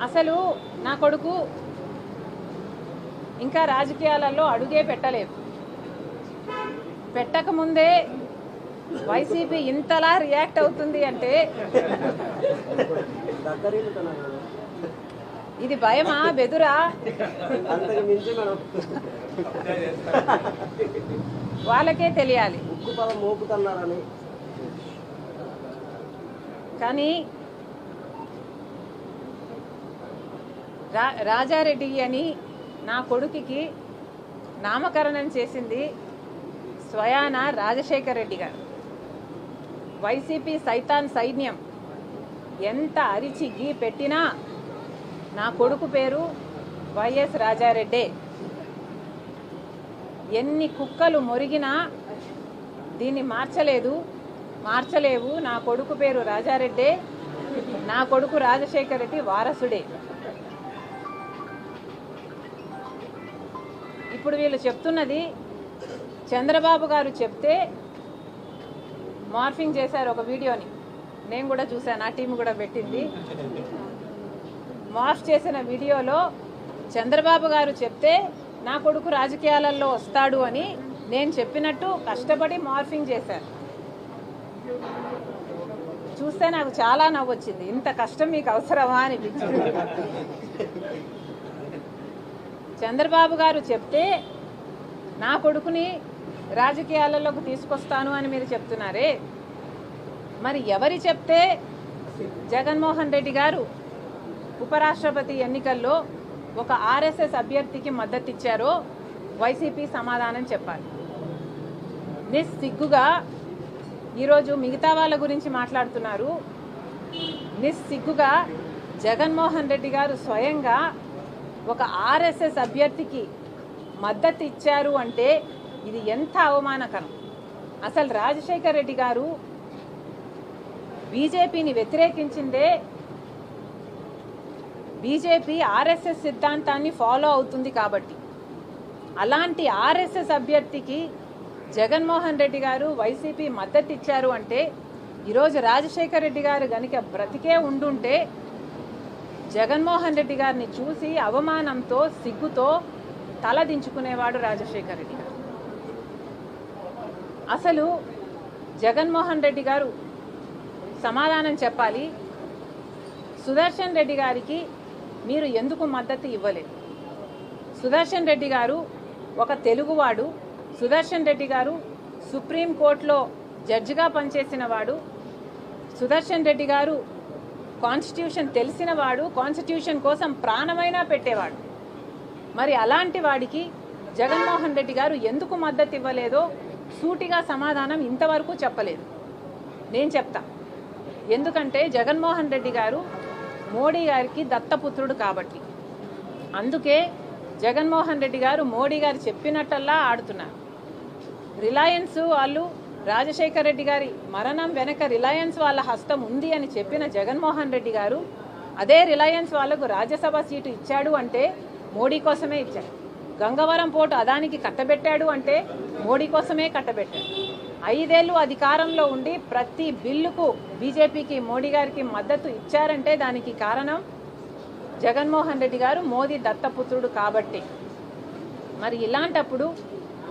అసలు నా కొడుకు ఇంకా రాజకీయాలలో అడుగే పెట్టలేదు. పెట్టకముందే వైసీపీ ఇంతలా రియాక్ట్ అవుతుంది అంటే ఇది భయమా బెదురా? వాళ్ళకే తెలియాలి. కానీ రాజారెడ్డి అని నా కొడుకుకి నామకరణం చేసింది స్వయాన రాజశేఖర్ రెడ్డి గారు. వైసీపీ సైతాన్ సైన్యం ఎంత అరిచి గీ పెట్టినా నా కొడుకు పేరు వైఎస్ రాజారెడ్డే. ఎన్ని కుక్కలు మొరిగినా దీన్ని మార్చలేవు. నా కొడుకు పేరు రాజారెడ్డే, నా కొడుకు రాజశేఖర్ రెడ్డి వారసుడే. ఇప్పుడు వీళ్ళు చెప్తున్నది చంద్రబాబు గారు చెప్తే మార్ఫింగ్ చేశారు ఒక వీడియోని, నేను కూడా చూశాను, నా టీం కూడా పెట్టింది. మార్ఫ్ చేసిన వీడియోలో చంద్రబాబు గారు చెప్తే నా కొడుకు రాజకీయాలలో వస్తాడు అని నేను చెప్పినట్టు కష్టపడి మార్ఫింగ్ చేశారు. చూస్తే నాకు చాలా నవ్వొచ్చింది. ఇంత కష్టం మీకు అవసరమా అనిపించింది. చంద్రబాబు గారు చెప్తే నా కొడుకుని రాజకీయాలలోకి తీసుకొస్తాను అని మీరు చెప్తున్నారే, మరి ఎవరి చెప్తే జగన్మోహన్ రెడ్డి గారు ఉపరాష్ట్రపతి ఎన్నికల్లో ఒక ఆర్ఎస్ఎస్ అభ్యర్థికి మద్దతు ఇచ్చారో వైసీపీ సమాధానం చెప్పాలి. నిస్సిగ్గుగా ఈరోజు మిగతా వాళ్ళ గురించి మాట్లాడుతున్నారు. నిస్సిగ్గుగా జగన్మోహన్ రెడ్డి గారు స్వయంగా ఒక ఆర్ఎస్ఎస్ అభ్యర్థికి మద్దతు ఇచ్చారు అంటే ఇది ఎంత అవమానకరం. అసలు రాజశేఖర్ రెడ్డి గారు బీజేపీని వ్యతిరేకించిందే బీజేపీ ఆర్ఎస్ఎస్ సిద్ధాంతాన్ని ఫాలో అవుతుంది కాబట్టి. అలాంటి ఆర్ఎస్ఎస్ అభ్యర్థికి జగన్మోహన్ రెడ్డి గారు వైసీపీ మద్దతు ఇచ్చారు అంటే ఈరోజు రాజశేఖర్ రెడ్డి గారు గనుక బ్రతికే ఉండుంటే జగన్మోహన్ రెడ్డి గారిని చూసి అవమానంతో సిగ్గుతో తల దించుకునేవాడు రాజశేఖర్ రెడ్డి గారు. అసలు జగన్మోహన్ రెడ్డి గారు సమాధానం చెప్పాలి. సుదర్శన్ రెడ్డి గారికి మీరు ఎందుకు మద్దతు ఇవ్వలేదు? సుదర్శన్ రెడ్డి గారు ఒక తెలుగువాడు. సుదర్శన్ రెడ్డి గారు సుప్రీంకోర్టులో జడ్జిగా పనిచేసిన వాడు. సుదర్శన్ రెడ్డి గారు కాన్స్టిట్యూషన్ తెలిసిన వాడు, కాన్స్టిట్యూషన్ కోసం ప్రాణమైనా పెట్టేవాడు. మరి అలాంటి వాడికి జగన్మోహన్ రెడ్డి గారు ఎందుకు మద్దతు ఇవ్వలేదో సూటిగా సమాధానం ఇంతవరకు చెప్పలేదు. నేను చెప్తా. ఎందుకంటే జగన్మోహన్ రెడ్డి గారు మోడీ గారికి దత్తపుత్రుడు కాబట్టి. అందుకే జగన్మోహన్ రెడ్డి గారు మోడీ గారు చెప్పినట్టల్లా ఆడుతున్నారు. రిలయన్స్ వాళ్ళు రాజశేఖర్ రెడ్డి గారి మరణం వెనక రిలయన్స్ వాళ్ళ హస్తం ఉంది అని చెప్పిన జగన్మోహన్ రెడ్డి గారు అదే రిలయన్స్ వాళ్ళకు రాజ్యసభ సీటు ఇచ్చాడు అంటే మోడీ కోసమే ఇచ్చాడు. గంగవరం పోర్టు అదానికి కట్టబెట్టాడు అంటే మోడీ కోసమే కట్టబెట్టాడు. 5 ఏళ్ళు అధికారంలో ఉండి ప్రతి బిల్లుకు బీజేపీకి మోడీ గారికి మద్దతు ఇచ్చారంటే దానికి కారణం జగన్మోహన్ రెడ్డి గారు మోదీ దత్తపుత్రుడు కాబట్టి. మరి ఇలాంటప్పుడు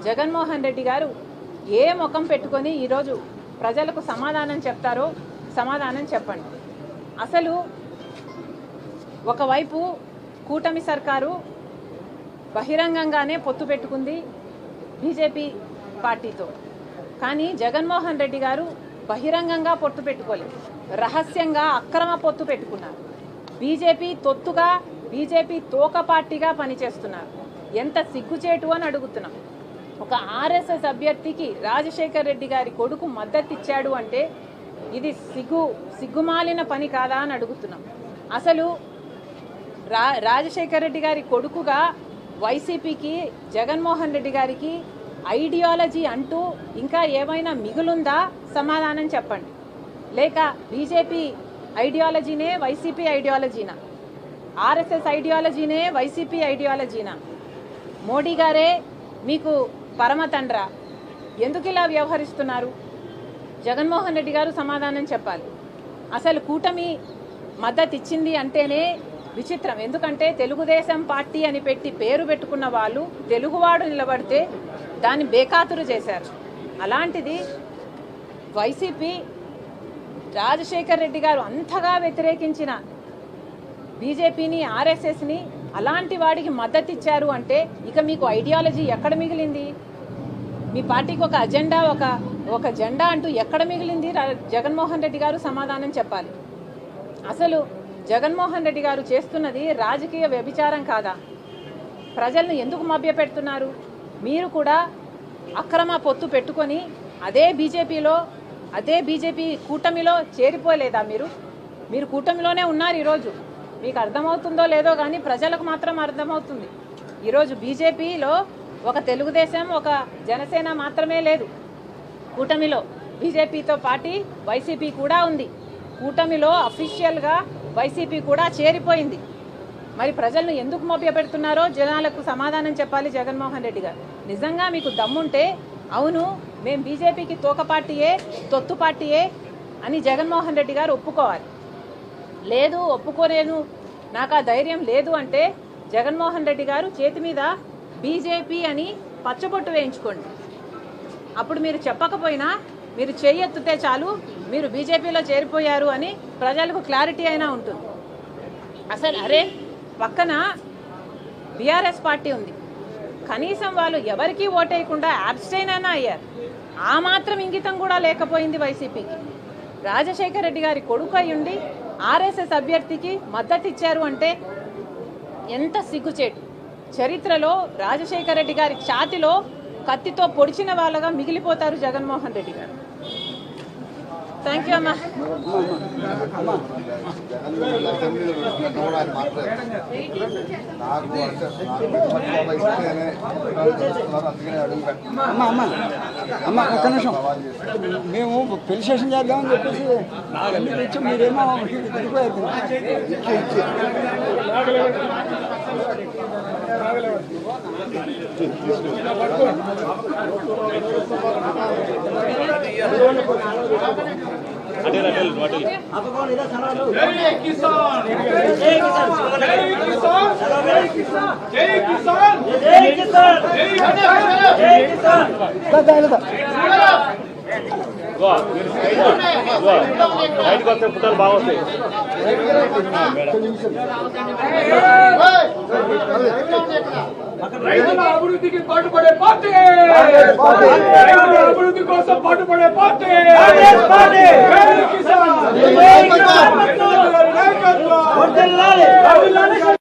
జగన్మోహన్ రెడ్డి గారు ఏ ముఖం పెట్టుకొని ఈరోజు ప్రజలకు సమాధానం చెప్తారో సమాధానం చెప్పండి. అసలు ఒకవైపు కూటమి సర్కారు బహిరంగంగానే పొత్తు పెట్టుకుంది బీజేపీ పార్టీతో. కానీ జగన్మోహన్ రెడ్డి గారు బహిరంగంగా పొత్తు పెట్టుకోలేదు, రహస్యంగా అక్రమ పొత్తు పెట్టుకున్నారు. బీజేపీ తొత్తుగా, బీజేపీ తోక పార్టీగా పనిచేస్తున్నారు. ఎంత సిగ్గుచేటు అని అడుగుతున్నాం. ఒక ఆర్ఎస్ఎస్ అభ్యర్థికి రాజశేఖర్ రెడ్డి గారి కొడుకు మద్దతు ఇచ్చాడు అంటే ఇది సిగ్గుమాలిన పని కాదా అని అడుగుతున్నాం. అసలు రాజశేఖర్ రెడ్డి గారి కొడుకుగా వైసీపీకి జగన్మోహన్ రెడ్డి గారికి ఐడియాలజీ అంటూ ఇంకా ఏమైనా మిగులుందా? సమాధానం చెప్పండి. లేక బీజేపీ ఐడియాలజీనే వైసీపీ ఐడియాలజీనా? ఆర్ఎస్ఎస్ ఐడియాలజీనే వైసీపీ ఐడియాలజీనా? మోడీ గారే మీకు పరమతండ్రా? ఎందుకు ఇలా వ్యవహరిస్తున్నారు? జగన్మోహన్ రెడ్డి గారు సమాధానం చెప్పాలి. అసలు కూటమి మద్దతు ఇచ్చింది అంటేనే విచిత్రం. ఎందుకంటే తెలుగుదేశం పార్టీ అని పెట్టి పేరు పెట్టుకున్న వాళ్ళు తెలుగువాడు నిలబడితే దాన్ని బేఖాతురు చేశారు. అలాంటిది వైసీపీ రాజశేఖర్ రెడ్డి గారు అంతగా వ్యతిరేకించిన బీజేపీని, ఆర్ఎస్ఎస్ని అలాంటి వాడికి మద్దతు ఇచ్చారు అంటే ఇక మీకు ఐడియాలజీ ఎక్కడ మిగిలింది? మీ పార్టీకి ఒక అజెండా, ఒక జెండా అంటూ ఎక్కడ మిగిలింది? జగన్మోహన్ రెడ్డి గారు సమాధానం చెప్పాలి. అసలు జగన్మోహన్ రెడ్డి గారు చేస్తున్నది రాజకీయ వ్యభిచారం కాదా? ప్రజలను ఎందుకు మభ్యపెడుతున్నారు? మీరు కూడా అక్రమ పొత్తు పెట్టుకొని అదే బీజేపీ కూటమిలో చేరిపోలేదా? మీరు కూటమిలోనే ఉన్నారు. ఈరోజు మీకు అర్థమవుతుందో లేదో కానీ ప్రజలకు మాత్రం అర్థమవుతుంది. ఈరోజు బీజేపీలో ఒక తెలుగుదేశం, ఒక జనసేన మాత్రమే లేదు. కూటమిలో బీజేపీతో పాటు వైసీపీ కూడా ఉంది. కూటమిలో అఫీషియల్గా వైసీపీ కూడా చేరిపోయింది. మరి ప్రజలను ఎందుకు మభ్యపెడుతున్నారో జనాలకు సమాధానం చెప్పాలి జగన్మోహన్ రెడ్డి గారు. నిజంగా మీకు దమ్ముంటే అవును మేము బీజేపీకి తోక పార్టీయే, తొత్తు పార్టీయే అని జగన్మోహన్ రెడ్డి గారు ఒప్పుకోవాలి. లేదు, ఒప్పుకోలేను, నాకు ఆ ధైర్యం లేదు అంటే జగన్మోహన్ రెడ్డి గారు చేతి మీద బీజేపీ అని పచ్చబొట్టు వేయించుకోండి. అప్పుడు మీరు చెప్పకపోయినా మీరు చేయెత్తితే చాలు మీరు బీజేపీలో చేరిపోయారు అని ప్రజలకు క్లారిటీ అయినా ఉంటుంది. అసలు అరే పక్కన బీఆర్ఎస్ పార్టీ ఉంది, కనీసం వాళ్ళు ఎవరికీ ఓటేయకుండా అబ్స్టైన్ అయినా అయ్యారు. ఆ మాత్రం ఇంగితం కూడా లేకపోయింది వైసీపీకి. రాజశేఖర రెడ్డి గారి కొడుకు అయ్యుండి ఆర్ఎస్ఎస్ అభ్యర్థికి మద్దతు ఇచ్చారు అంటే ఎంత సిగ్గుచేటు. చరిత్రలో రాజశేఖర రెడ్డి గారి ఛాతిలో కత్తితో పొడిచిన వాళ్ళగా మిగిలిపోతారు జగన్మోహన్ రెడ్డి గారు. థ్యాంక్ యూ అమ్మా. అమ్మ ఒక్క నిమిషం, మేము పెళ్లి స్టేషన్ చేద్దామని చెప్పేసి తెచ్చి మీరేమో బయటకు వస్తే పుట్టాలు బాగుంటాయి. రైతుల అభివృద్ధికి పాటుపడే పార్టీ, రైతుల అభివృద్ధి కోసం పాటుపడే పార్టీ.